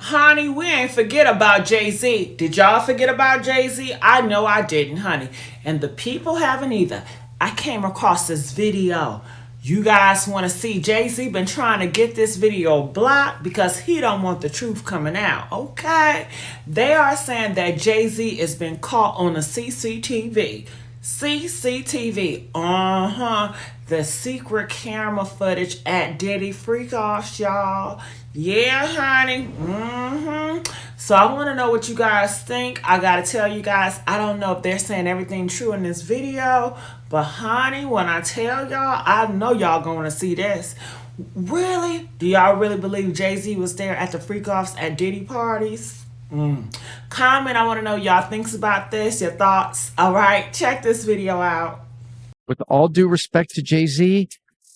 Honey, we ain't forget about Jay-Z. Did y'all forget about Jay-Z? I know I didn't, honey. And the people haven't either. I came across this video. You guys want to see Jay-Z been trying to get this video blocked because he don't want the truth coming out, okay? They are saying that Jay-Z has been caught on a CCTV. CCTV, the secret camera footage at Diddy Freakoffs, y'all. Yeah, honey. So I want to know what you guys think. I gotta tell you guys, I don't know if they're saying everything true in this video, but honey, when I tell y'all, I know y'all going to see this. Really? Do y'all really believe Jay-Z was there at the Freakoffs at Diddy parties? Comment. I want to know y'all thinks about this, your thoughts. All right, check this video out. With all due respect to Jay-Z,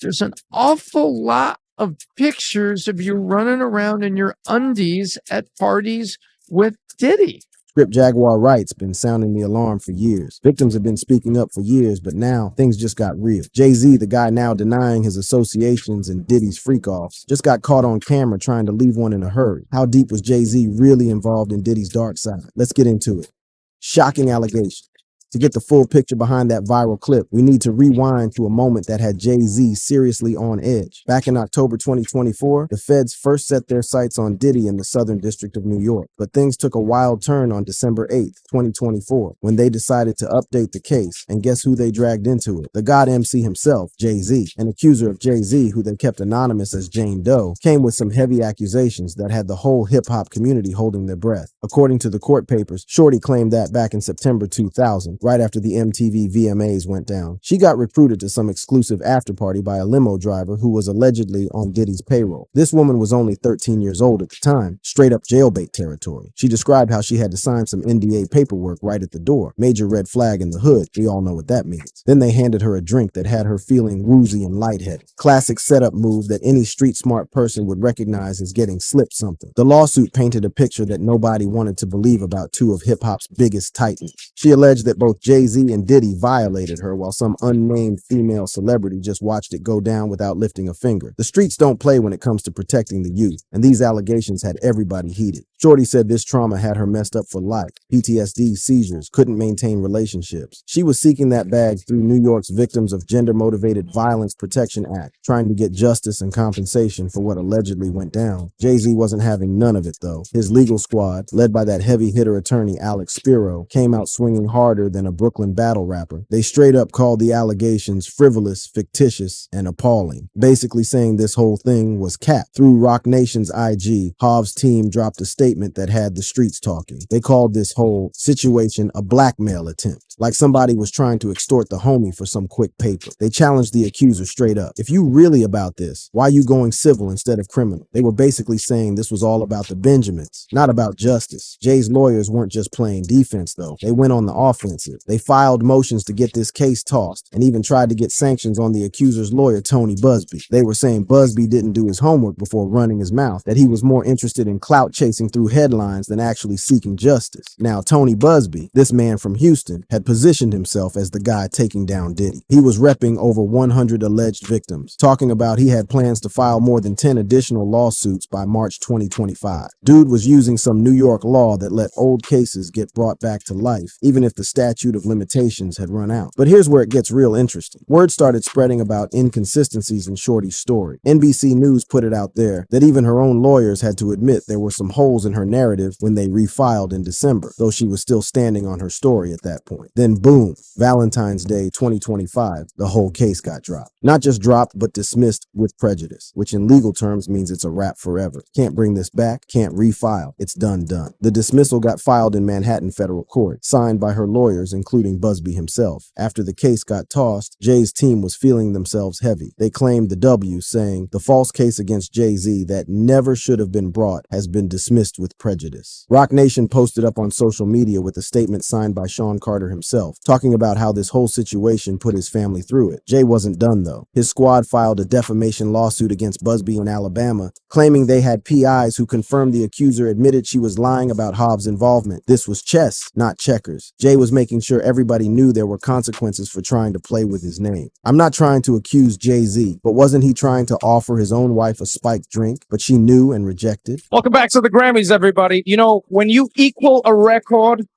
there's an awful lot of pictures of you running around in your undies at parties with Diddy. Script Jaguar Wright's been sounding the alarm for years. Victims have been speaking up for years, but now things just got real. Jay-Z, the guy now denying his associations in Diddy's Freakoffs, just got caught on camera trying to leave one in a hurry. How deep was Jay-Z really involved in Diddy's dark side? Let's get into it. Shocking allegation. To get the full picture behind that viral clip, we need to rewind to a moment that had Jay-Z seriously on edge. Back in October 2024, the feds first set their sights on Diddy in the Southern District of New York. But things took a wild turn on December 8th, 2024, when they decided to update the case. And guess who they dragged into it? The God MC himself, Jay-Z. An accuser of Jay-Z, who they kept anonymous as Jane Doe, came with some heavy accusations that had the whole hip-hop community holding their breath. According to the court papers, Shorty claimed that back in September 2000, right after the MTV VMAs went down, she got recruited to some exclusive after-party by a limo driver who was allegedly on Diddy's payroll. This woman was only 13 years old at the time, straight up jailbait territory. She described how she had to sign some NDA paperwork right at the door. Major red flag in the hood, we all know what that means. Then they handed her a drink that had her feeling woozy and lightheaded. Classic setup move that any street-smart person would recognize as getting slipped something. The lawsuit painted a picture that nobody wanted to believe about two of hip-hop's biggest titans. She alleged that both Jay-Z and Diddy violated her while some unnamed female celebrity just watched it go down without lifting a finger. The streets don't play when it comes to protecting the youth, and these allegations had everybody heated. Shorty said this trauma had her messed up for life. PTSD, seizures, couldn't maintain relationships. She was seeking that bag through New York's Victims of Gender-Motivated Violence Protection Act, trying to get justice and compensation for what allegedly went down. Jay-Z wasn't having none of it, though. His legal squad, led by that heavy-hitter attorney Alex Spiro, came out swinging harder than a Brooklyn battle rapper. They straight up called the allegations frivolous, fictitious, and appalling, basically saying this whole thing was cap. Through Rock Nation's IG, Hov's team dropped a statement that had the streets talking. They called this whole situation a blackmail attempt, like somebody was trying to extort the homie for some quick paper. They challenged the accuser straight up. If you really about this, why you going civil instead of criminal? They were basically saying this was all about the Benjamins, not about justice. Jay's lawyers weren't just playing defense, though. They went on the offensive. They filed motions to get this case tossed and even tried to get sanctions on the accuser's lawyer, Tony Busby. They were saying Busby didn't do his homework before running his mouth, that he was more interested in clout chasing through headlines than actually seeking justice. Now, Tony Busby, this man from Houston, had positioned himself as the guy taking down Diddy. He was repping over 100 alleged victims, talking about he had plans to file more than 10 additional lawsuits by March 2025. Dude was using some New York law that let old cases get brought back to life, even if the statute of limitations had run out. But here's where it gets real interesting. Word started spreading about inconsistencies in Shorty's story. NBC News put it out there that even her own lawyers had to admit there were some holes in her narrative when they refiled in December, though she was still standing on her story at that point. Then boom, Valentine's Day 2025, the whole case got dropped. Not just dropped, but dismissed with prejudice, which in legal terms means it's a wrap forever. Can't bring this back, can't refile. It's done. The dismissal got filed in Manhattan federal court, signed by her lawyers, including Busby himself. After the case got tossed, Jay's team was feeling themselves heavy. They claimed the W, saying the false case against Jay-Z that never should have been brought has been dismissed with prejudice. Rock Nation posted up on social media with a statement signed by Sean Carter himself, talking about how this whole situation put his family through it. Jay wasn't done, though. His squad filed a defamation lawsuit against Busby in Alabama, claiming they had PIs who confirmed the accuser admitted she was lying about Hov's involvement. This was chess, not checkers. Jay was making making sure everybody knew there were consequences for trying to play with his name. I'm not trying to accuse Jay-Z, but wasn't he trying to offer his own wife a spiked drink, but she knew and rejected? Welcome back to the Grammys, everybody. You know, when you equal a record,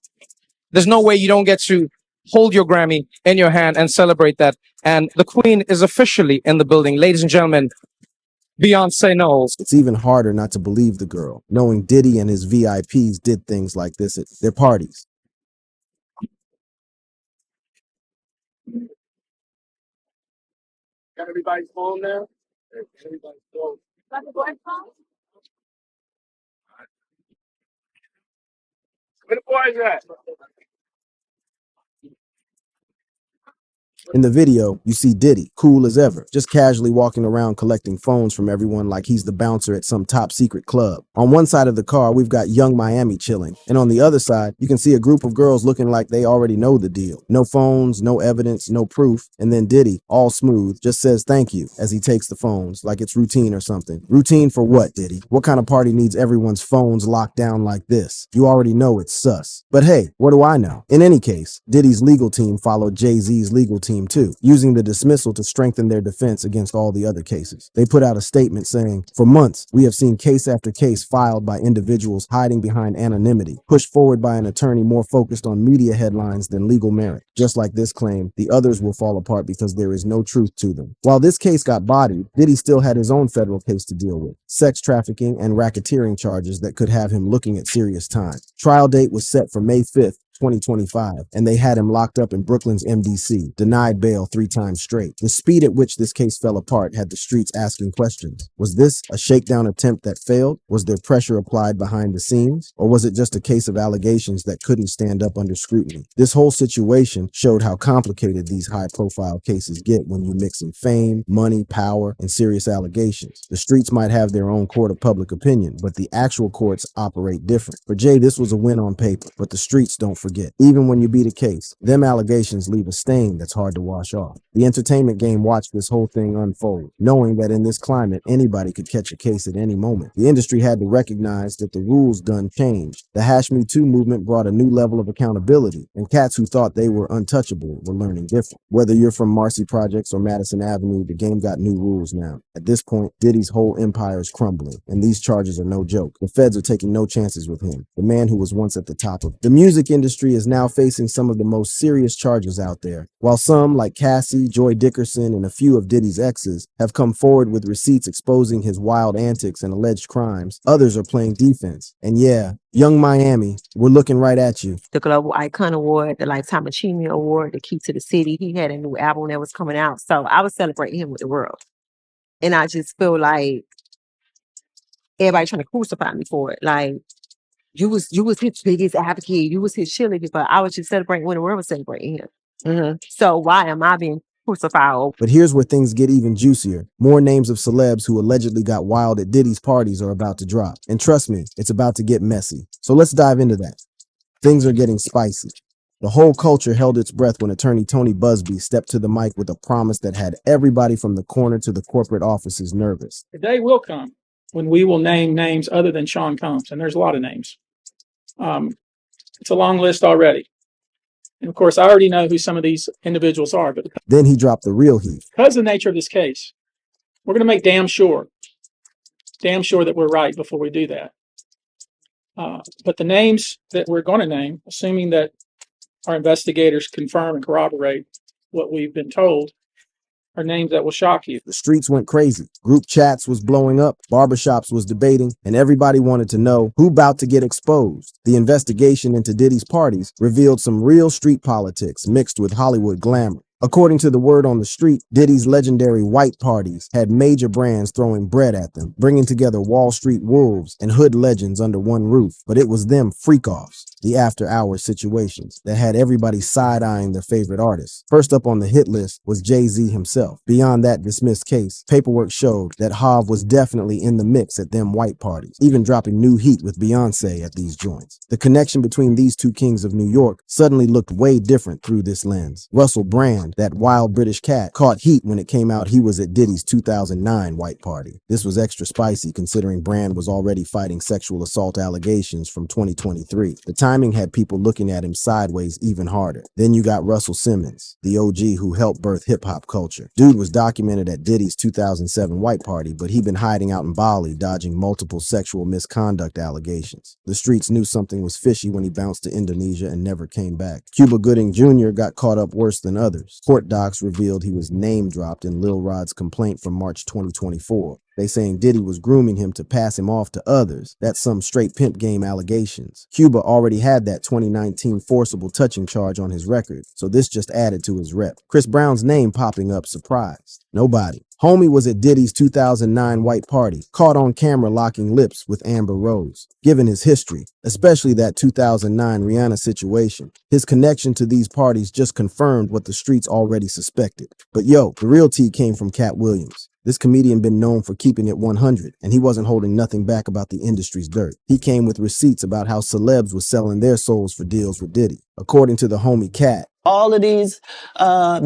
there's no way you don't get to hold your Grammy in your hand and celebrate that. And the Queen is officially in the building. Ladies and gentlemen, Beyonce Knowles. It's even harder not to believe the girl, knowing Diddy and his VIPs did things like this at their parties. Got everybody's phone there? Everybody's phone. Where the boys at? In the video, you see Diddy, cool as ever, just casually walking around collecting phones from everyone like he's the bouncer at some top secret club. On one side of the car, we've got Young Miami chilling, and on the other side, you can see a group of girls looking like they already know the deal. No phones, no evidence, no proof, and then Diddy, all smooth, just says thank you as he takes the phones, like it's routine or something. Routine for what, Diddy? What kind of party needs everyone's phones locked down like this? You already know it's sus. But hey, what do I know? In any case, Diddy's legal team followed Jay-Z's legal team too, using the dismissal to strengthen their defense against all the other cases. They put out a statement saying, "For months, we have seen case after case filed by individuals hiding behind anonymity, pushed forward by an attorney more focused on media headlines than legal merit. Just like this claim, the others will fall apart because there is no truth to them." While this case got bodied, Diddy still had his own federal case to deal with, sex trafficking and racketeering charges that could have him looking at serious time. Trial date was set for May 5th, 2025, and they had him locked up in Brooklyn's MDC, denied bail 3 times straight. The speed at which this case fell apart had the streets asking questions. Was this a shakedown attempt that failed? Was there pressure applied behind the scenes? Or was it just a case of allegations that couldn't stand up under scrutiny? This whole situation showed how complicated these high-profile cases get when you mix in fame, money, power, and serious allegations. The streets might have their own court of public opinion, but the actual courts operate different. For Jay, this was a win on paper, but the streets don't forget. Even when you beat a case, them allegations leave a stain that's hard to wash off. The entertainment game watched this whole thing unfold, knowing that in this climate, anybody could catch a case at any moment. The industry had to recognize that the rules done changed. The Hash Me Too movement brought a new level of accountability, and cats who thought they were untouchable were learning different. Whether you're from Marcy Projects or Madison Avenue, the game got new rules now. At this point, Diddy's whole empire is crumbling, and these charges are no joke. The feds are taking no chances with him, the man who was once at the top of the music industry is now facing some of the most serious charges out there. While some, like Cassie, Joy Dickerson, and a few of Diddy's exes, have come forward with receipts exposing his wild antics and alleged crimes, others are playing defense. And yeah, Young Miami, we're looking right at you. The Global Icon Award, the Lifetime Achievement Award, the Key to the City. He had a new album that was coming out. So I was celebrating him with the world. And I just feel like everybody trying to crucify me for it. Like, you was his biggest advocate. You was his cheerleader, but I was just celebrating when the world was celebrating him. So why am I being crucified? But here's where things get even juicier. More names of celebs who allegedly got wild at Diddy's parties are about to drop. And trust me, it's about to get messy. So let's dive into that. Things are getting spicy. The whole culture held its breath when attorney Tony Busby stepped to the mic with a promise that had everybody from the corner to the corporate offices nervous. The day will come when we will name names other than Sean Combs, and there's a lot of names. It's a long list already. And of course, I already know who some of these individuals are, but Then he dropped the real heat. because of the nature of this case, we're going to make damn sure that we're right before we do that. But the names that we're going to name, assuming that our investigators confirm and corroborate what we've been told, are names that will shock you. The streets went crazy. Group chats was blowing up, barbershops was debating, and everybody wanted to know who about to get exposed. The investigation into Diddy's parties revealed some real street politics mixed with Hollywood glamour. According to the word on the street, Diddy's legendary white parties had major brands throwing bread at them, bringing together Wall Street wolves and hood legends under one roof. But it was them freak-offs, the after-hours situations, that had everybody side-eyeing their favorite artists. First up on the hit list was Jay-Z himself. Beyond that dismissed case, paperwork showed that Hav was definitely in the mix at them white parties, even dropping new heat with Beyonce at these joints. The connection between these two kings of New York suddenly looked way different through this lens. Russell Brand, that wild British cat, caught heat when it came out he was at Diddy's 2009 white party. This was extra spicy considering Brand was already fighting sexual assault allegations from 2023. The timing had people looking at him sideways even harder. Then you got Russell Simmons, the OG who helped birth hip-hop culture. Dude was documented at Diddy's 2007 white party, but he'd been hiding out in Bali, dodging multiple sexual misconduct allegations. The streets knew something was fishy when he bounced to Indonesia and never came back. Cuba Gooding Jr. got caught up worse than others. Court docs revealed he was name-dropped in Lil Rod's complaint from March 2024. They saying Diddy was grooming him to pass him off to others. That's some straight pimp game allegations. Cuba already had that 2019 forcible touching charge on his record, so this just added to his rep. Chris Brown's name popping up surprised nobody. Homie was at Diddy's 2009 white party, caught on camera locking lips with Amber Rose. Given his history, especially that 2009 Rihanna situation, his connection to these parties just confirmed what the streets already suspected. But yo, the real tea came from Cat Williams. This comedian been known for keeping it 100, and he wasn't holding nothing back about the industry's dirt. He came with receipts about how celebs was selling their souls for deals with Diddy. According to the homie Cat, all of these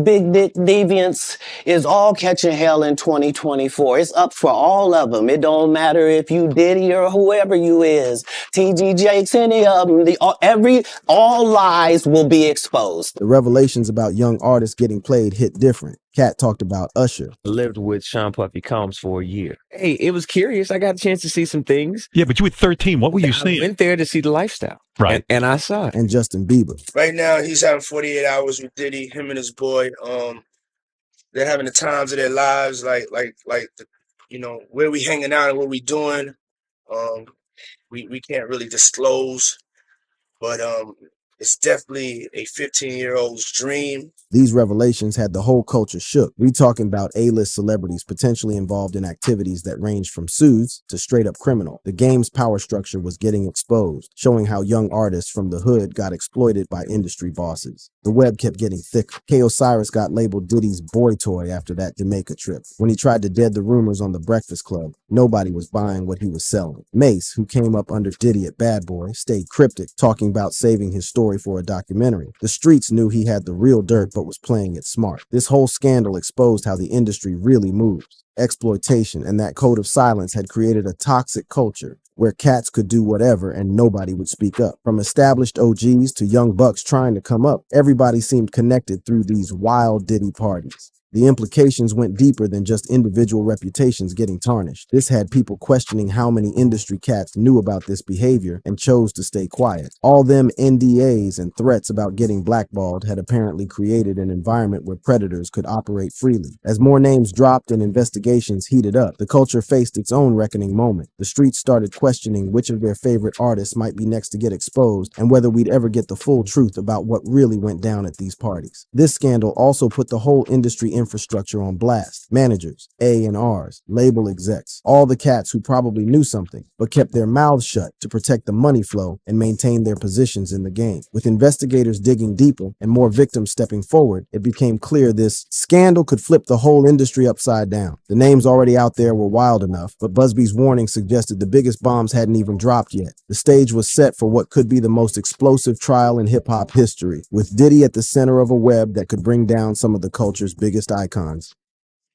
big dick deviants is all catching hell in 2024. It's up for all of them. It don't matter if you Diddy or whoever you is. TG Jakes, any of them. All lies will be exposed. the revelations about young artists getting played hit different. Cat talked about Usher. I lived with Sean Puffy Combs for a year. Hey, it was curious. I got a chance to see some things. Yeah, but you were 13. What were you I seeing? went there to see the lifestyle. Right. And I saw it. And Justin Bieber. Right now, he's having 48 hours with Diddy, him and his boy. They're having the times of their lives, where we hanging out and what we doing. We can't really disclose, but it's definitely a 15-year-old's dream. These revelations had the whole culture shook. We talking about A-list celebrities potentially involved in activities that ranged from suits to straight up criminal. The game's power structure was getting exposed, showing how young artists from the hood got exploited by industry bosses. The web kept getting thicker. K. Osiris got labeled Diddy's boy toy after that Jamaica trip. When he tried to dead the rumors on the Breakfast Club, nobody was buying what he was selling. Mace, who came up under Diddy at Bad Boy, stayed cryptic, talking about saving his story for a documentary. The streets knew he had the real dirt but was playing it smart. This whole scandal exposed how the industry really moves. Exploitation and that code of silence had created a toxic culture where cats could do whatever and nobody would speak up. From established OGs to young bucks trying to come up, everybody seemed connected through these wild Diddy parties. The implications went deeper than just individual reputations getting tarnished. This had people questioning how many industry cats knew about this behavior and chose to stay quiet. All them NDAs and threats about getting blackballed had apparently created an environment where predators could operate freely. As more names dropped and investigations heated up, the culture faced its own reckoning moment. The streets started questioning which of their favorite artists might be next to get exposed and whether we'd ever get the full truth about what really went down at these parties. This scandal also put the whole industry infrastructure on blast. Managers, A&Rs, label execs, all the cats who probably knew something but kept their mouths shut to protect the money flow and maintain their positions in the game. With investigators digging deeper and more victims stepping forward, it became clear this scandal could flip the whole industry upside down. The names already out there were wild enough, but Busby's warning suggested the biggest bombs hadn't even dropped yet. The stage was set for what could be the most explosive trial in hip-hop history, with Diddy at the center of a web that could bring down some of the culture's biggest icons.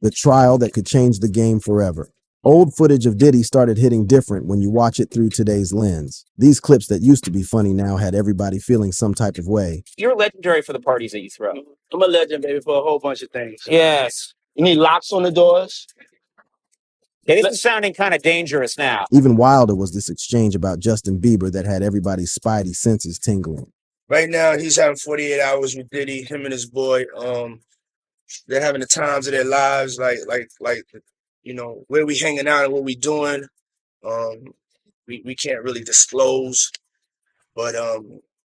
The trial that could change the game forever. Old footage of Diddy started hitting different when you watch it through today's lens. These clips that used to be funny now had everybody feeling some type of way. You're legendary for the parties that you throw. I'm a legend, baby, for a whole bunch of things. Yes. You need locks on the doors? Okay, this is sounding kind of dangerous now. Even wilder was this exchange about Justin Bieber that had everybody's spidey senses tingling. Right now, he's having 48 hours with Diddy, him and his boy. They're having the times of their lives, where we hanging out and what we doing. We can't really disclose, but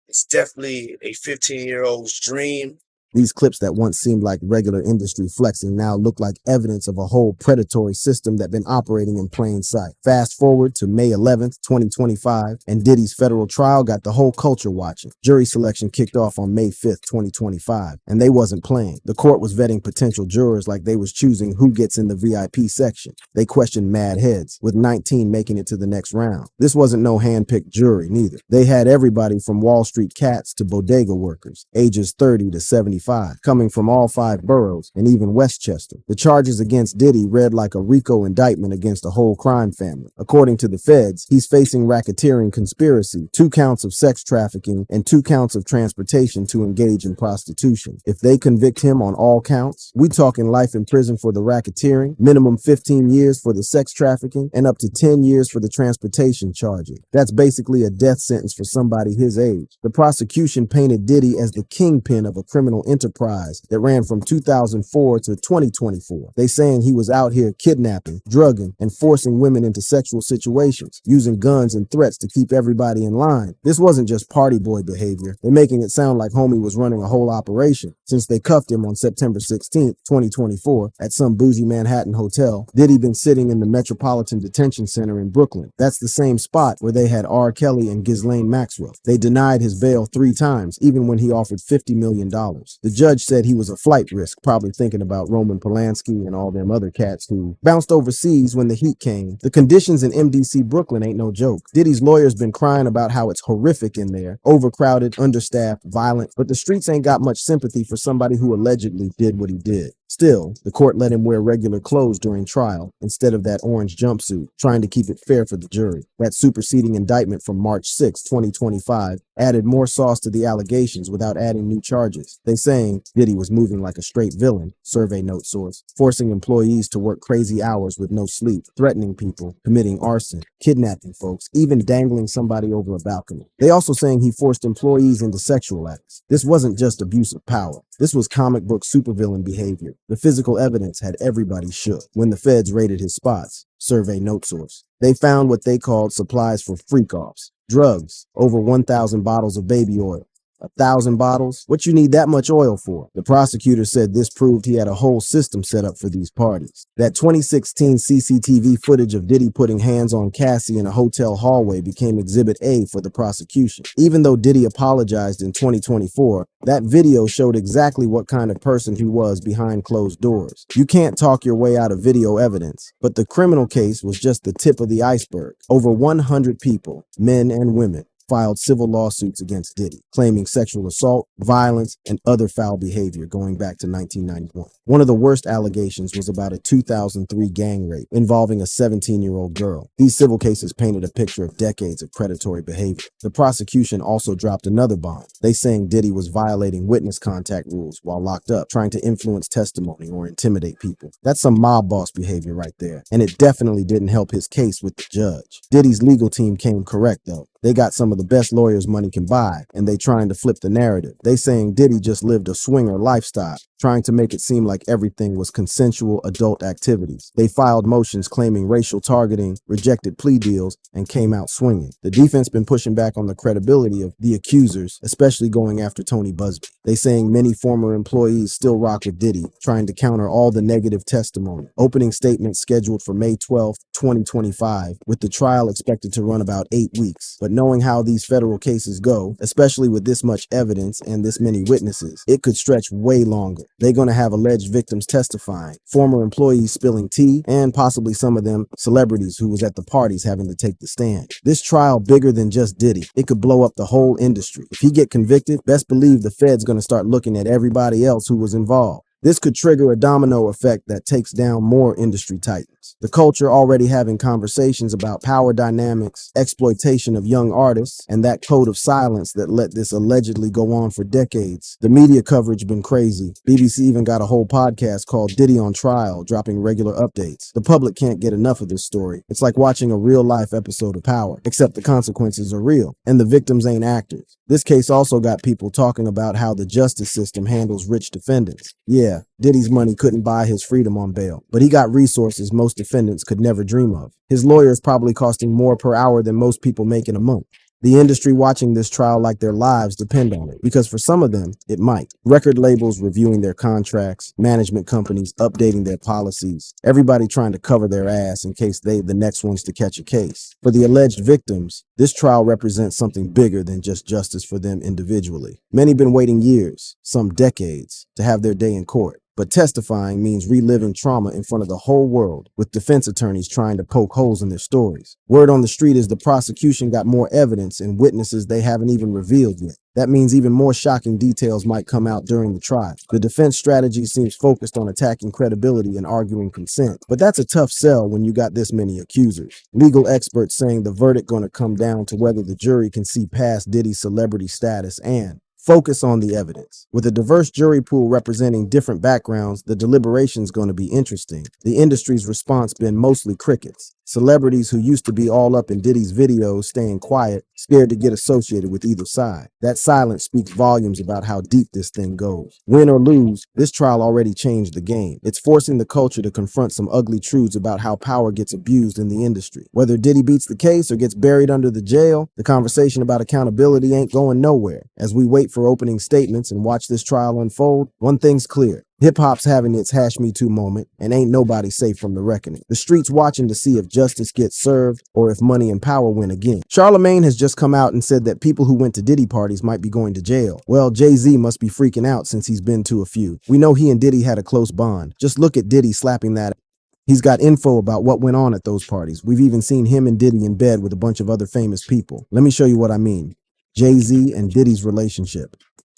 it's definitely a 15-year-old's dream. These clips that once seemed like regular industry flexing now look like evidence of a whole predatory system that been operating in plain sight. Fast forward to May 11th, 2025, and Diddy's federal trial got the whole culture watching. Jury selection kicked off on May 5th, 2025, and they wasn't playing. The court was vetting potential jurors like they was choosing who gets in the VIP section. They questioned mad heads, with 19 making it to the next round. This wasn't no hand-picked jury, neither. They had everybody from Wall Street cats to bodega workers, ages 30 to 75. 2025, coming from all 5 boroughs and even Westchester. The charges against Diddy read like a RICO indictment against a whole crime family. According to the feds, he's facing racketeering conspiracy, 2 counts of sex trafficking, and 2 counts of transportation to engage in prostitution. If they convict him on all counts, we talking life in prison for the racketeering, minimum 15 years for the sex trafficking, and up to 10 years for the transportation charges. That's basically a death sentence for somebody his age. The prosecution painted Diddy as the kingpin of a criminal enterprise that ran from 2004 to 2024. They saying he was out here kidnapping, drugging, and forcing women into sexual situations, using guns and threats to keep everybody in line. This wasn't just party boy behavior. They're making it sound like homie was running a whole operation. Since they cuffed him on September 16th, 2024 at some bougie Manhattan hotel, Diddy been sitting in the Metropolitan Detention Center in Brooklyn. That's the same spot where they had R. Kelly and Ghislaine Maxwell. They denied his bail 3 times, even when he offered $50 million. The judge said he was a flight risk, probably thinking about Roman Polanski and all them other cats who bounced overseas when the heat came. The conditions in MDC Brooklyn ain't no joke. Diddy's lawyer's been crying about how it's horrific in there, overcrowded, understaffed, violent, but the streets ain't got much sympathy for somebody who allegedly did what he did. Still, the court let him wear regular clothes during trial instead of that orange jumpsuit, trying to keep it fair for the jury. That superseding indictment from March 6, 2025, added more sauce to the allegations without adding new charges. They saying Diddy was moving like a straight villain, survey note source, forcing employees to work crazy hours with no sleep, threatening people, committing arson, kidnapping folks, even dangling somebody over a balcony. They also saying he forced employees into sexual acts. This wasn't just abuse of power. This was comic book supervillain behavior. The physical evidence had everybody shook when the feds raided his spots, survey note source. They found what they called supplies for freak-offs, drugs, over 1,000 bottles of baby oil. 1,000 bottles? What you need that much oil for? The prosecutor said this proved he had a whole system set up for these parties. That 2016 CCTV footage of Diddy putting hands on Cassie in a hotel hallway became Exhibit A for the prosecution. Even though Diddy apologized in 2024, that video showed exactly what kind of person he was behind closed doors. You can't talk your way out of video evidence, but the criminal case was just the tip of the iceberg. Over 100 people, men and women, filed civil lawsuits against Diddy, claiming sexual assault, violence, and other foul behavior going back to 1991. One of the worst allegations was about a 2003 gang rape involving a 17-year-old girl. These civil cases painted a picture of decades of predatory behavior. The prosecution also dropped another bomb. They saying Diddy was violating witness contact rules while locked up, trying to influence testimony or intimidate people. That's some mob boss behavior right there, and it definitely didn't help his case with the judge. Diddy's legal team came correct though. They got some of the best lawyers money can buy, and they trying to flip the narrative. They saying Diddy just lived a swinger lifestyle, trying to make it seem like everything was consensual adult activities. They filed motions claiming racial targeting, rejected plea deals, and came out swinging. The defense been pushing back on the credibility of the accusers, especially going after Tony Busby. They saying many former employees still rock with Diddy, trying to counter all the negative testimony. Opening statements scheduled for May 12, 2025, with the trial expected to run about 8 weeks. But knowing how these federal cases go, especially with this much evidence and this many witnesses, it could stretch way longer. They're going to have alleged victims testifying, former employees spilling tea, and possibly some of them celebrities who was at the parties having to take the stand. This trial bigger than just Diddy. It could blow up the whole industry. If he get convicted, best believe the Fed's going to start looking at everybody else who was involved. This could trigger a domino effect that takes down more industry titans. The culture already having conversations about power dynamics, exploitation of young artists, and that code of silence that let this allegedly go on for decades. The media coverage been crazy. BBC even got a whole podcast called Diddy on Trial, dropping regular updates. The public can't get enough of this story. It's like watching a real-life episode of Power, except the consequences are real, and the victims ain't actors. This case also got people talking about how the justice system handles rich defendants. Yeah, Diddy's money couldn't buy his freedom on bail, but he got resources most defendants could never dream of. His lawyer is probably costing more per hour than most people make in a month. The industry watching this trial like their lives depend on it, because for some of them, it might. Record labels reviewing their contracts, management companies updating their policies, everybody trying to cover their ass in case they the next ones to catch a case. For the alleged victims, this trial represents something bigger than just justice for them individually. Many been waiting years, some decades, to have their day in court. But testifying means reliving trauma in front of the whole world, with defense attorneys trying to poke holes in their stories. Word on the street is the prosecution got more evidence and witnesses they haven't even revealed yet. That means even more shocking details might come out during the trial. The defense strategy seems focused on attacking credibility and arguing consent, but that's a tough sell when you got this many accusers. Legal experts saying the verdict going to come down to whether the jury can see past Diddy's celebrity status and focus on the evidence. With a diverse jury pool representing different backgrounds, the deliberation's going to be interesting. The industry's response been mostly crickets. Celebrities who used to be all up in Diddy's videos staying quiet, scared to get associated with either side. That silence speaks volumes about how deep this thing goes. Win or lose, this trial already changed the game. It's forcing the culture to confront some ugly truths about how power gets abused in the industry. Whether Diddy beats the case or gets buried under the jail, the conversation about accountability ain't going nowhere. As we wait for opening statements and watch this trial unfold, one thing's clear. Hip-hop's having its Hash Me Too moment, and ain't nobody safe from the reckoning. The street's watching to see if justice gets served or if money and power win again. Charlemagne has just come out and said that people who went to Diddy parties might be going to jail. Well, Jay-Z must be freaking out since he's been to a few. We know he and Diddy had a close bond. Just look at Diddy slapping that. He's got info about what went on at those parties. We've even seen him and Diddy in bed with a bunch of other famous people. Let me show you what I mean. Jay-Z and Diddy's relationship.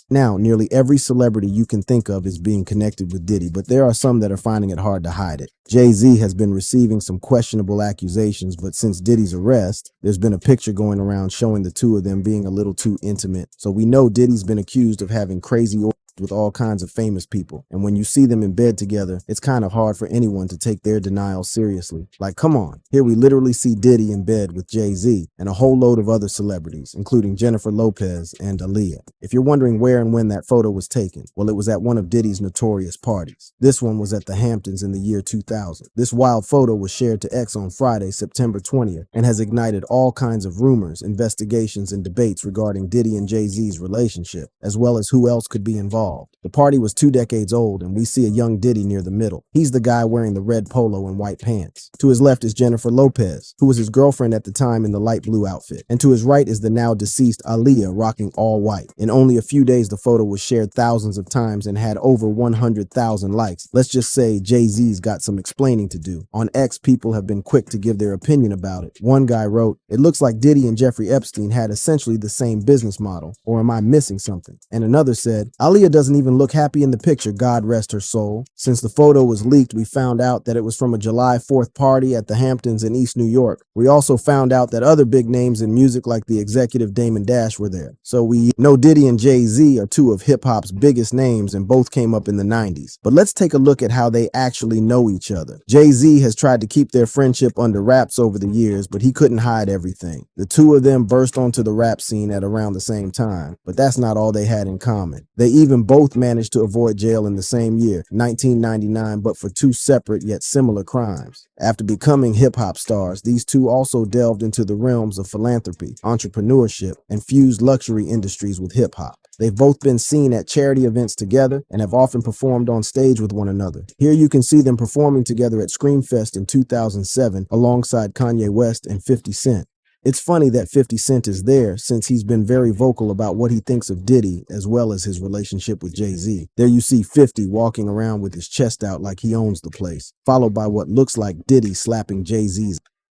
Now, nearly every celebrity you can think of is being connected with Diddy, but there are some that are finding it hard to hide it. Jay-Z has been receiving some questionable accusations, but since Diddy's arrest, there's been a picture going around showing the two of them being a little too intimate. So we know Diddy's been accused of having crazy with all kinds of famous people. And when you see them in bed together, it's kind of hard for anyone to take their denial seriously. Like, come on. Here we literally see Diddy in bed with Jay-Z and a whole load of other celebrities, including Jennifer Lopez and Aaliyah. If you're wondering where and when that photo was taken, well, it was at one of Diddy's notorious parties. This one was at the Hamptons in the year 2000. This wild photo was shared to X on Friday, September 20th, and has ignited all kinds of rumors, investigations, and debates regarding Diddy and Jay-Z's relationship, as well as who else could be involved. The party was 2 decades old, and we see a young Diddy near the middle. He's the guy wearing the red polo and white pants. To his left is Jennifer Lopez, who was his girlfriend at the time in the light blue outfit. And to his right is the now deceased Aaliyah rocking all white. In only a few days, the photo was shared thousands of times and had over 100,000 likes. Let's just say Jay-Z's got some explaining to do. On X, people have been quick to give their opinion about it. One guy wrote, "It looks like Diddy and Jeffrey Epstein had essentially the same business model, or am I missing something?" And another said, "Aaliyah doesn't even look happy in the picture, God rest her soul." Since the photo was leaked, we found out that it was from a July 4th party at the Hamptons in East New York. We also found out that other big names in music like the executive Damon Dash were there. So we know Diddy and Jay-Z are two of hip-hop's biggest names and both came up in the 90s. But let's take a look at how they actually know each other. Jay-Z has tried to keep their friendship under wraps over the years, but he couldn't hide everything. The two of them burst onto the rap scene at around the same time, but that's not all they had in common. They even both managed to avoid jail in the same year, 1999, but for two separate yet similar crimes. After becoming hip-hop stars, these two also delved into the realms of philanthropy, entrepreneurship, and fused luxury industries with hip-hop. They've both been seen at charity events together and have often performed on stage with one another. Here you can see them performing together at Screamfest in 2007 alongside Kanye West and 50 Cent. It's funny that 50 Cent is there since he's been very vocal about what he thinks of Diddy as well as his relationship with Jay-Z. There you see 50 walking around with his chest out like he owns the place, followed by what looks like Diddy slapping Jay-Z's.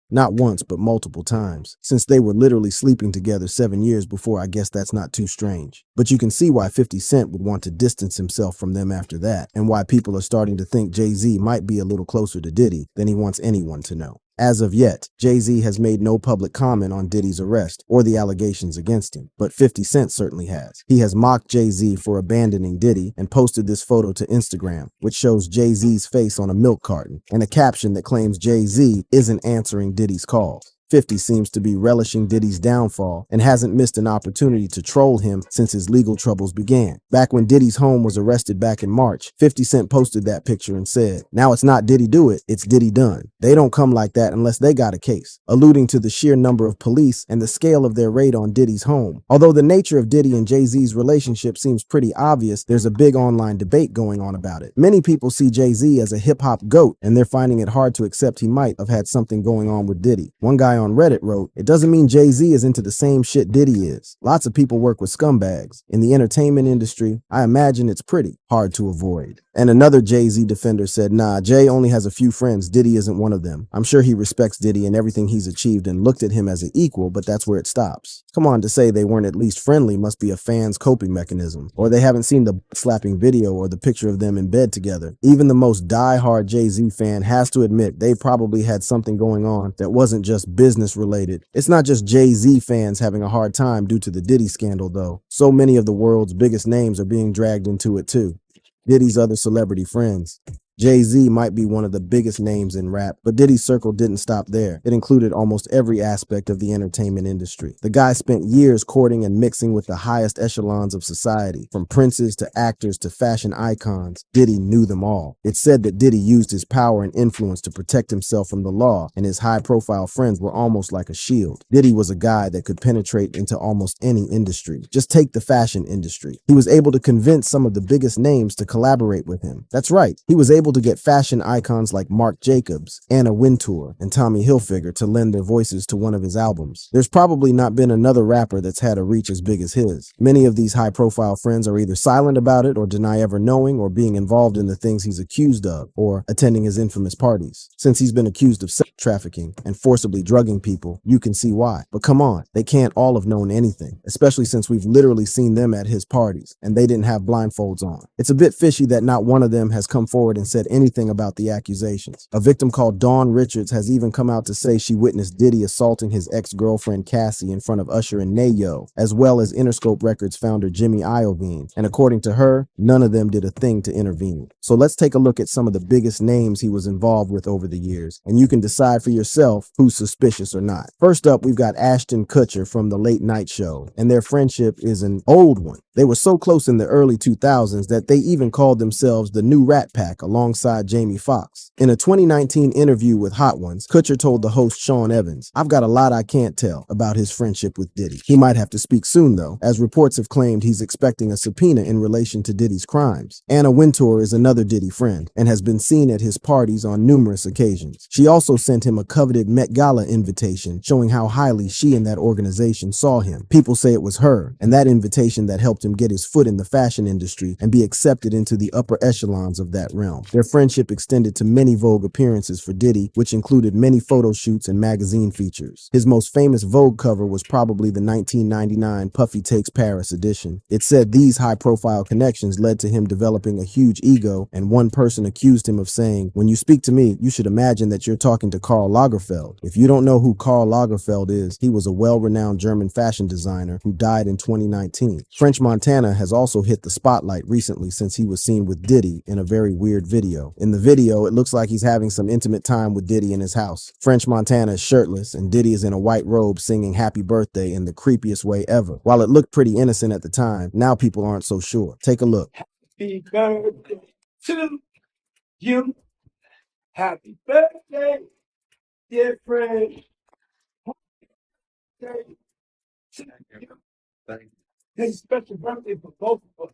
Not once, but multiple times. Since they were literally sleeping together 7 years before, I guess that's not too strange. But you can see why 50 Cent would want to distance himself from them after that, and why people are starting to think Jay-Z might be a little closer to Diddy than he wants anyone to know. As of yet, Jay-Z has made no public comment on Diddy's arrest or the allegations against him, but 50 Cent certainly has. He has mocked Jay-Z for abandoning Diddy and posted this photo to Instagram, which shows Jay-Z's face on a milk carton and a caption that claims Jay-Z isn't answering Diddy's calls. 50 seems to be relishing Diddy's downfall and hasn't missed an opportunity to troll him since his legal troubles began. Back when Diddy's home was arrested back in March, 50 Cent posted that picture and said, "Now it's not Diddy do it, it's Diddy done. They don't come like that unless they got a case," alluding to the sheer number of police and the scale of their raid on Diddy's home. Although the nature of Diddy and Jay-Z's relationship seems pretty obvious, there's a big online debate going on about it. Many people see Jay-Z as a hip-hop goat, and they're finding it hard to accept he might have had something going on with Diddy. One guy on Reddit wrote, "It doesn't mean Jay-Z is into the same shit Diddy is. Lots of people work with scumbags. In the entertainment industry, I imagine it's pretty hard to avoid." And another Jay-Z defender said, nah, Jay only has a few friends. Diddy isn't one of them. I'm sure he respects Diddy and everything he's achieved and looked at him as an equal, but that's where it stops. Come on, to say they weren't at least friendly must be a fan's coping mechanism. Or they haven't seen the slapping video or the picture of them in bed together. Even the most die-hard Jay-Z fan has to admit they probably had something going on that wasn't just business related. It's not just Jay-Z fans having a hard time due to the Diddy scandal, though. So many of the world's biggest names are being dragged into it, too. Diddy's other celebrity friends. Jay-Z might be one of the biggest names in rap, but Diddy's circle didn't stop there. It included almost every aspect of the entertainment industry. The guy spent years courting and mixing with the highest echelons of society, from princes to actors to fashion icons. Diddy knew them all. It's said that Diddy used his power and influence to protect himself from the law, and his high-profile friends were almost like a shield. Diddy was a guy that could penetrate into almost any industry. Just take the fashion industry. He was able to convince some of the biggest names to collaborate with him. That's right, he was able to get fashion icons like Marc Jacobs, Anna Wintour, and Tommy Hilfiger to lend their voices to one of his albums. There's probably not been another rapper that's had a reach as big as his. Many of these high-profile friends are either silent about it or deny ever knowing or being involved in the things he's accused of or attending his infamous parties. Since he's been accused of sex trafficking and forcibly drugging people, you can see why. But come on, they can't all have known anything, especially since we've literally seen them at his parties and they didn't have blindfolds on. It's a bit fishy that not one of them has come forward and said anything about the accusations. A victim called Dawn Richards has even come out to say she witnessed Diddy assaulting his ex-girlfriend Cassie in front of Usher and Nayo, as well as Interscope Records founder Jimmy Iovine. And according to her, none of them did a thing to intervene. So let's take a look at some of the biggest names he was involved with over the years, and you can decide for yourself who's suspicious or not. First up, we've got Ashton Kutcher from The Late Night Show, and their friendship is an old one. They were so close in the early 2000s that they even called themselves the New Rat Pack alongside Jamie Foxx. In a 2019 interview with Hot Ones, Kutcher told the host Sean Evans, "I've got a lot I can't tell about his friendship with Diddy. He might have to speak soon though, as reports have claimed he's expecting a subpoena in relation to Diddy's crimes." Anna Wintour is another Diddy friend and has been seen at his parties on numerous occasions. She also sent him a coveted Met Gala invitation showing how highly she and that organization saw him. People say it was her, and that invitation that helped him get his foot in the fashion industry and be accepted into the upper echelons of that realm. Their friendship extended to many Vogue appearances for Diddy, which included many photo shoots and magazine features. His most famous Vogue cover was probably the 1999 Puffy Takes Paris edition. It said these high-profile connections led to him developing a huge ego, and one person accused him of saying, "When you speak to me, you should imagine that you're talking to Karl Lagerfeld." If you don't know who Karl Lagerfeld is, he was a well-renowned German fashion designer who died in 2019. French Montana has also hit the spotlight recently since he was seen with Diddy in a very weird video. In the video, it looks like he's having some intimate time with Diddy in his house. French Montana is shirtless and Diddy is in a white robe singing Happy Birthday in the creepiest way ever. While it looked pretty innocent at the time, now people aren't so sure. Take a look. Happy birthday to you. Happy birthday, dear friend. Happy birthday to you. It's a special birthday for both of us.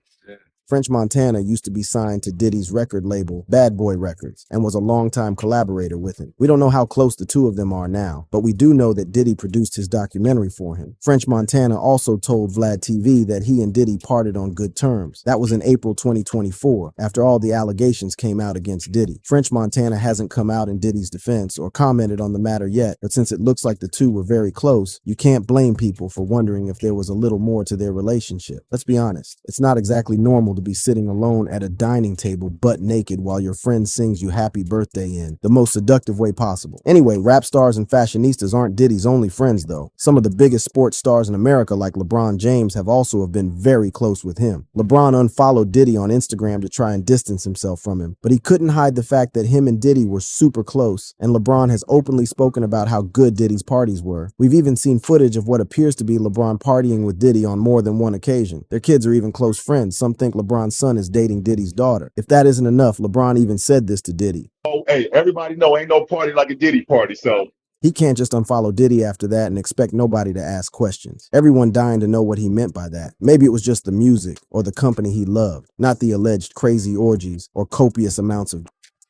French Montana used to be signed to Diddy's record label, Bad Boy Records, and was a longtime collaborator with him. We don't know how close the two of them are now, but we do know that Diddy produced his documentary for him. French Montana also told Vlad TV that he and Diddy parted on good terms. That was in April 2024, after all the allegations came out against Diddy. French Montana hasn't come out in Diddy's defense or commented on the matter yet, but since it looks like the two were very close, you can't blame people for wondering if there was a little more to their relationship. Let's be honest, it's not exactly normal to be sitting alone at a dining table butt naked while your friend sings you happy birthday in the most seductive way possible. Anyway, rap stars and fashionistas aren't Diddy's only friends though. Some of the biggest sports stars in America like LeBron James have also been very close with him. LeBron unfollowed Diddy on Instagram to try and distance himself from him, but he couldn't hide the fact that him and Diddy were super close, and LeBron has openly spoken about how good Diddy's parties were. We've even seen footage of what appears to be LeBron partying with Diddy on more than one occasion. Their kids are even close friends. Some think LeBron's son is dating Diddy's daughter. If that isn't enough, LeBron even said this to Diddy. "Oh, hey, everybody know ain't no party like a Diddy party, so." He can't just unfollow Diddy after that and expect nobody to ask questions. Everyone dying to know what he meant by that. Maybe it was just the music or the company he loved, not the alleged crazy orgies or copious amounts of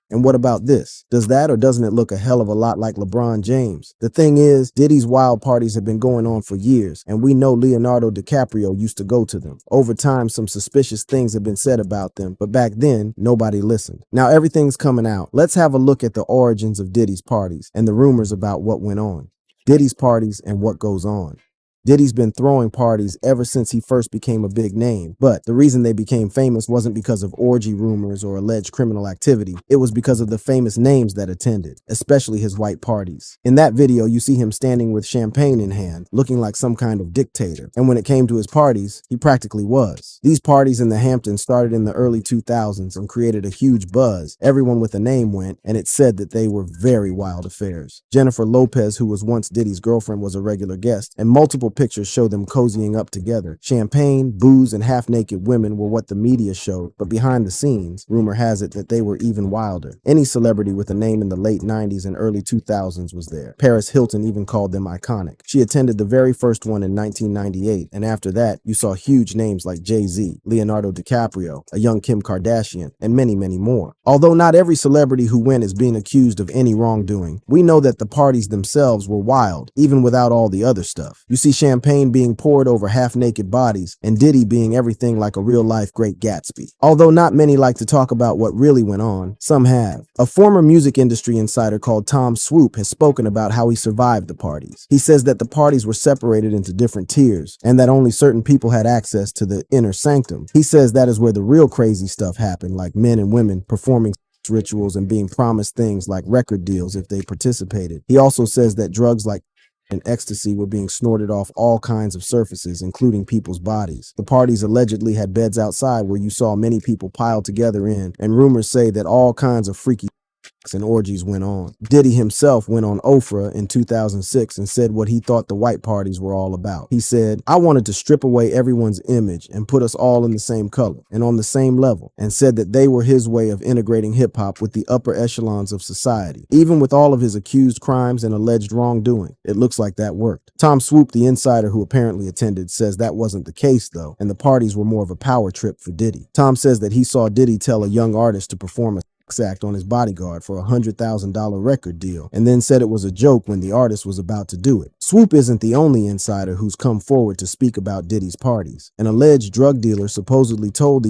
And what about this? Does that or doesn't it look a hell of a lot like LeBron James? The thing is, Diddy's wild parties have been going on for years, and we know Leonardo DiCaprio used to go to them. Over time, some suspicious things have been said about them, but back then, nobody listened. Now everything's coming out. Let's have a look at the origins of Diddy's parties and the rumors about what went on. Diddy's parties and what goes on. Diddy's been throwing parties ever since he first became a big name, but the reason they became famous wasn't because of orgy rumors or alleged criminal activity. It was because of the famous names that attended, especially his white parties. In that video, you see him standing with champagne in hand, looking like some kind of dictator. And when it came to his parties, he practically was. These parties in the Hamptons started in the early 2000s and created a huge buzz. Everyone with a name went, and it's said that they were very wild affairs. Jennifer Lopez, who was once Diddy's girlfriend, was a regular guest, and multiple pictures show them cozying up together. Champagne, booze, and half-naked women were what the media showed, but behind the scenes, rumor has it that they were even wilder. Any celebrity with a name in the late 90s and early 2000s was there. Paris Hilton even called them iconic. She attended the very first one in 1998, and after that, you saw huge names like Jay-Z, Leonardo DiCaprio, a young Kim Kardashian, and many, many more. Although not every celebrity who went is being accused of any wrongdoing, we know that the parties themselves were wild, even without all the other stuff. You see champagne being poured over half-naked bodies, and Diddy being everything like a real-life Great Gatsby. Although not many like to talk about what really went on, some have. A former music industry insider called Tom Swoop has spoken about how he survived the parties. He says that the parties were separated into different tiers, and that only certain people had access to the inner sanctum. He says that is where the real crazy stuff happened, like men and women performing rituals and being promised things like record deals if they participated. He also says that drugs like and ecstasy were being snorted off all kinds of surfaces, including people's bodies. The parties allegedly had beds outside where you saw many people piled together in, and rumors say that all kinds of freaky and orgies went on. Diddy himself went on Oprah in 2006 and said what he thought the white parties were all about. He said, "I wanted to strip away everyone's image and put us all in the same color and on the same level," and said that they were his way of integrating hip-hop with the upper echelons of society. Even with all of his accused crimes and alleged wrongdoing, it looks like that worked. Tom Swoop, the insider who apparently attended, says that wasn't the case though, and the parties were more of a power trip for Diddy. Tom says that he saw Diddy tell a young artist to perform a act on his bodyguard for a $100,000 record deal, and then said it was a joke when the artist was about to do it. Swoop isn't the only insider who's come forward to speak about Diddy's parties. An alleged drug dealer supposedly told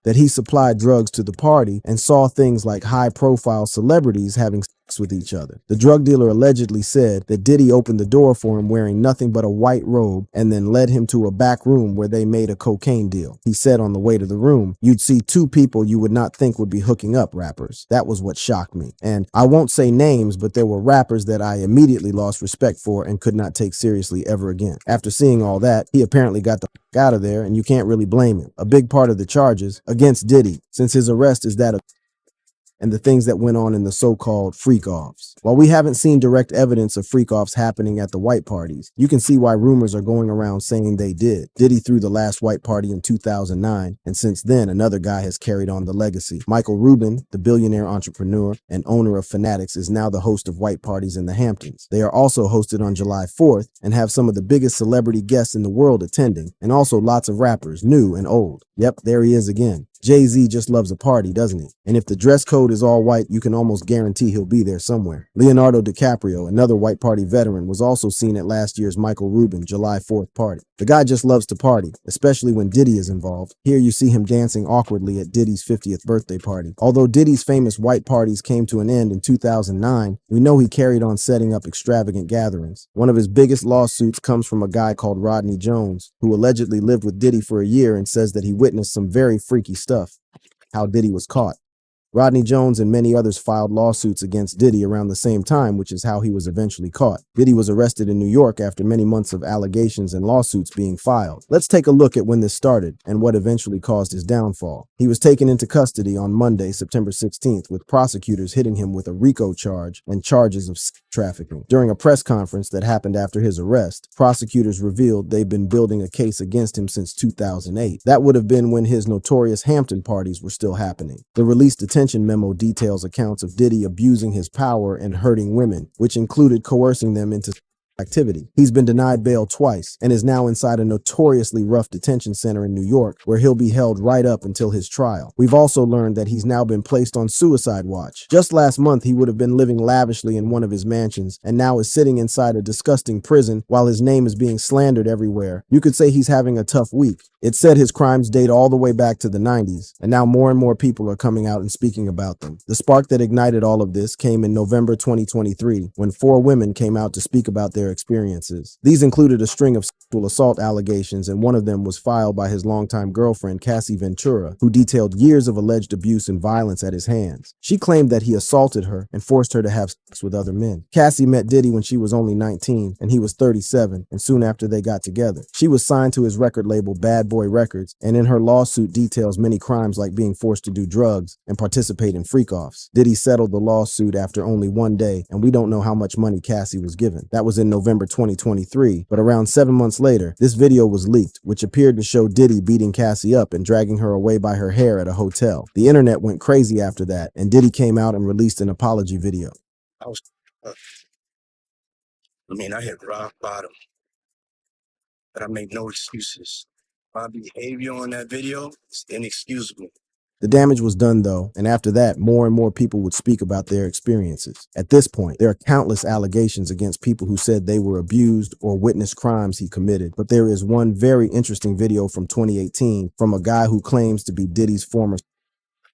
that he supplied drugs to the party and saw things like high-profile celebrities having sex with each other. The drug dealer allegedly said that Diddy opened the door for him wearing nothing but a white robe and then led him to a back room where they made a cocaine deal. He said on the way to the room, you'd see two people you would not think would be hooking up, rappers. That was what shocked me. And I won't say names, but there were rappers that I immediately lost respect for and could not take seriously ever again. After seeing all that, he apparently got the out of there, and you can't really blame him. A big part of the charges against Diddy since his arrest is that of and the things that went on in the so-called freak-offs. While we haven't seen direct evidence of freak-offs happening at the white parties, you can see why rumors are going around saying they did. Diddy threw the last white party in 2009, and since then, another guy has carried on the legacy. Michael Rubin, the billionaire entrepreneur and owner of Fanatics, is now the host of white parties in the Hamptons. They are also hosted on July 4th and have some of the biggest celebrity guests in the world attending, and also lots of rappers, new and old. Yep, there he is again. Jay-Z just loves a party, doesn't he? And if the dress code is all white, you can almost guarantee he'll be there somewhere. Leonardo DiCaprio, another white party veteran, was also seen at last year's Michael Rubin July 4th party. The guy just loves to party, especially when Diddy is involved. Here you see him dancing awkwardly at Diddy's 50th birthday party. Although Diddy's famous white parties came to an end in 2009, we know he carried on setting up extravagant gatherings. One of his biggest lawsuits comes from a guy called Rodney Jones, who allegedly lived with Diddy for a year and says that he witnessed some very freaky stuff. How Diddy was caught. Rodney Jones and many others filed lawsuits against Diddy around the same time, which is how he was eventually caught. Diddy was arrested in New York after many months of allegations and lawsuits being filed. Let's take a look at when this started and what eventually caused his downfall. He was taken into custody on Monday, September 16th, with prosecutors hitting him with a RICO charge and charges of trafficking. During a press conference that happened after his arrest, prosecutors revealed they've been building a case against him since 2008. That would have been when his notorious Hampton parties were still happening. The released detention memo details accounts of Diddy abusing his power and hurting women, which included coercing them into activity. He's been denied bail twice and is now inside a notoriously rough detention center in New York, where he'll be held right up until his trial. We've also learned that he's now been placed on suicide watch. Just last month, he would have been living lavishly in one of his mansions and now is sitting inside a disgusting prison while his name is being slandered everywhere. You could say he's having a tough week. It said his crimes date all the way back to the 90s, and now more and more people are coming out and speaking about them. The spark that ignited all of this came in November 2023, when 4 women came out to speak about their experiences. These included a string of sexual assault allegations, and one of them was filed by his longtime girlfriend, Cassie Ventura, who detailed years of alleged abuse and violence at his hands. She claimed that he assaulted her and forced her to have sex with other men. Cassie met Diddy when she was only 19, and he was 37, and soon after they got together. She was signed to his record label Bad Boy Records, and in her lawsuit details many crimes like being forced to do drugs and participate in freakoffs. Diddy settled the lawsuit after only 1 day, and we don't know how much money Cassie was given. That was in November 2023, but around 7 months later, this video was leaked, which appeared to show Diddy beating Cassie up and dragging her away by her hair at a hotel. The internet went crazy after that, and Diddy came out and released an apology video. I hit rock bottom, but I make no excuses. My behavior on that video is inexcusable. The damage was done though, and after that, more and more people would speak about their experiences. At this point, there are countless allegations against people who said they were abused or witnessed crimes he committed, but there is one very interesting video from 2018 from a guy who claims to be Diddy's former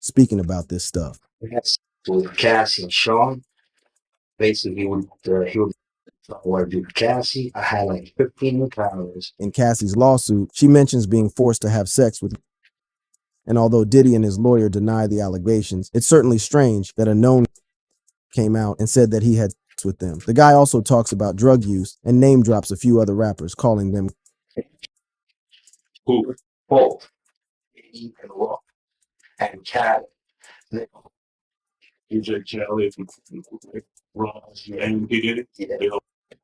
speaking about this stuff. Yes, with Cassie and Sean, basically he would what I do with Cassie. I had like 15 encounters. In Cassie's lawsuit, she mentions being forced to have sex with. And although Diddy and his lawyer deny the allegations, it's certainly strange that a known came out and said that he had sex with them. The guy also talks about drug use and name drops a few other rappers, calling them Who? Both. Diddy and Rock. And Cat. DJ Khaled, Ross, and he did it. Yeah.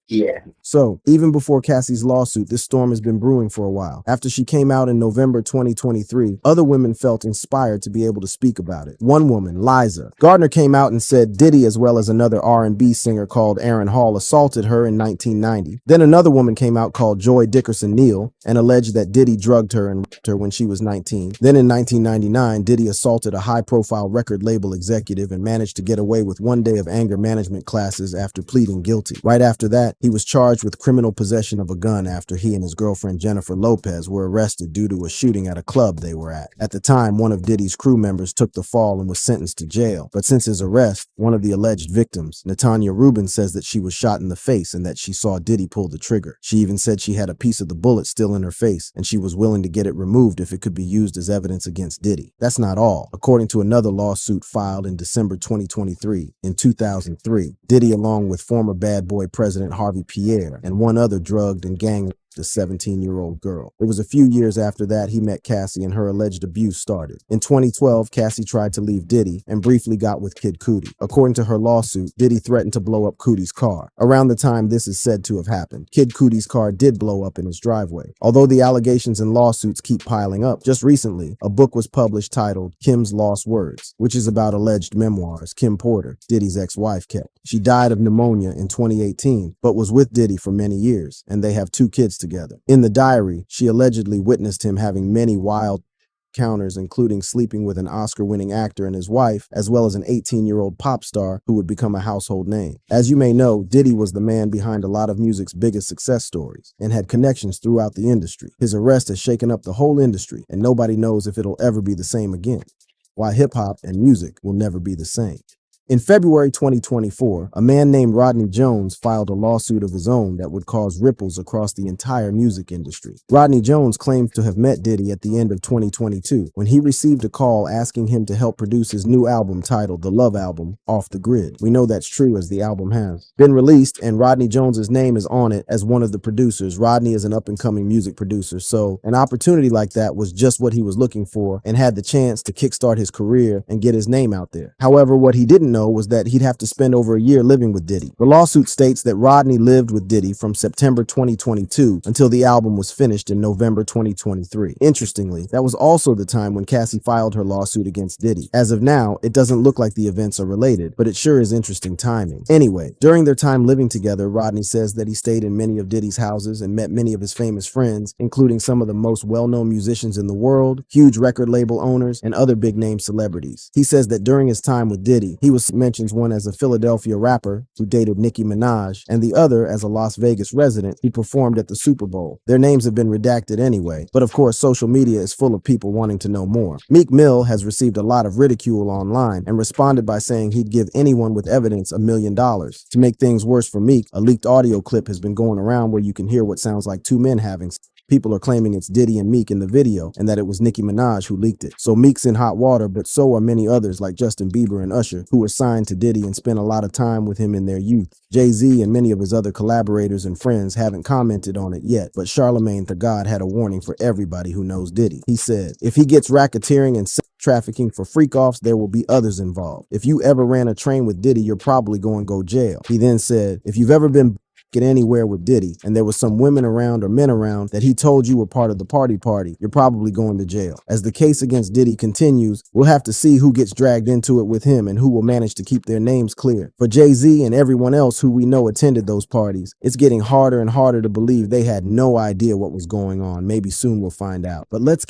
Yeah. So, even before Cassie's lawsuit, this storm has been brewing for a while. After she came out in November 2023, other women felt inspired to be able to speak about it. One woman, Liza Gardner, came out and said Diddy, as well as another R&B singer called Aaron Hall, assaulted her in 1990. Then another woman came out called Joy Dickerson Neal and alleged that Diddy drugged her and raped her when she was 19. Then in 1999, Diddy assaulted a high-profile record label executive and managed to get away with 1 day of anger management classes after pleading guilty. Right after that, he was charged with criminal possession of a gun after he and his girlfriend Jennifer Lopez were arrested due to a shooting at a club they were at. At the time, one of Diddy's crew members took the fall and was sentenced to jail. But since his arrest, one of the alleged victims, Natanya Rubin, says that she was shot in the face and that she saw Diddy pull the trigger. She even said she had a piece of the bullet still in her face and she was willing to get it removed if it could be used as evidence against Diddy. That's not all. According to another lawsuit filed in December 2023, in 2003, Diddy, along with former Bad Boy president Harvey Pierre and one other, drugged and gang a 17-year-old girl. It was a few years after that he met Cassie and her alleged abuse started. In 2012, Cassie tried to leave Diddy and briefly got with Kid Cudi. According to her lawsuit, Diddy threatened to blow up Cudi's car. Around the time this is said to have happened, Kid Cudi's car did blow up in his driveway. Although the allegations and lawsuits keep piling up, just recently, a book was published titled Kim's Lost Words, which is about alleged memoirs Kim Porter, Diddy's ex-wife, kept. She died of pneumonia in 2018, but was with Diddy for many years, and they have 2 kids together. In the diary, she allegedly witnessed him having many wild encounters, including sleeping with an Oscar-winning actor and his wife, as well as an 18-year-old pop star who would become a household name. As you may know, Diddy was the man behind a lot of music's biggest success stories and had connections throughout the industry. His arrest has shaken up the whole industry, and nobody knows if it'll ever be the same again. Why hip-hop and music will never be the same. In February 2024, a man named Rodney Jones filed a lawsuit of his own that would cause ripples across the entire music industry. Rodney Jones claims to have met Diddy at the end of 2022 when he received a call asking him to help produce his new album titled The Love Album, Off the Grid. We know that's true, as the album has been released and Rodney Jones's name is on it as one of the producers. Rodney is an up-and-coming music producer, so an opportunity like that was just what he was looking for and had the chance to kickstart his career and get his name out there. However, what he didn't know was that he'd have to spend over a year living with Diddy. The lawsuit states that Rodney lived with Diddy from September 2022 until the album was finished in November 2023. Interestingly, that was also the time when Cassie filed her lawsuit against Diddy. As of now, it doesn't look like the events are related, but it sure is interesting timing. Anyway, during their time living together, Rodney says that he stayed in many of Diddy's houses and met many of his famous friends, including some of the most well-known musicians in the world, huge record label owners, and other big-name celebrities. He says that during his time with Diddy, he mentions one as a Philadelphia rapper who dated Nicki Minaj, and the other as a Las Vegas resident who performed at the Super Bowl. Their names have been redacted anyway, but of course social media is full of people wanting to know more. Meek Mill has received a lot of ridicule online and responded by saying he'd give anyone with evidence $1 million. To make things worse for Meek, a leaked audio clip has been going around where you can hear what sounds like two men having sex. People are claiming it's Diddy and Meek in the video and that it was Nicki Minaj who leaked it. So Meek's in hot water, but so are many others like Justin Bieber and Usher, who were signed to Diddy and spent a lot of time with him in their youth. Jay-Z and many of his other collaborators and friends haven't commented on it yet, but Charlamagne the God had a warning for everybody who knows Diddy. He said, if he gets racketeering and sex trafficking for freak-offs, there will be others involved. If you ever ran a train with Diddy, you're probably going to go jail. He then said, if you've ever been get anywhere with Diddy and there was some women around or men around that he told you were part of the party, you're probably going to jail. As the case against Diddy continues, we'll have to see who gets dragged into it with him and who will manage to keep their names clear. For Jay-Z and everyone else who we know attended those parties, it's getting harder and harder to believe they had no idea what was going on. Maybe soon we'll find out. But let's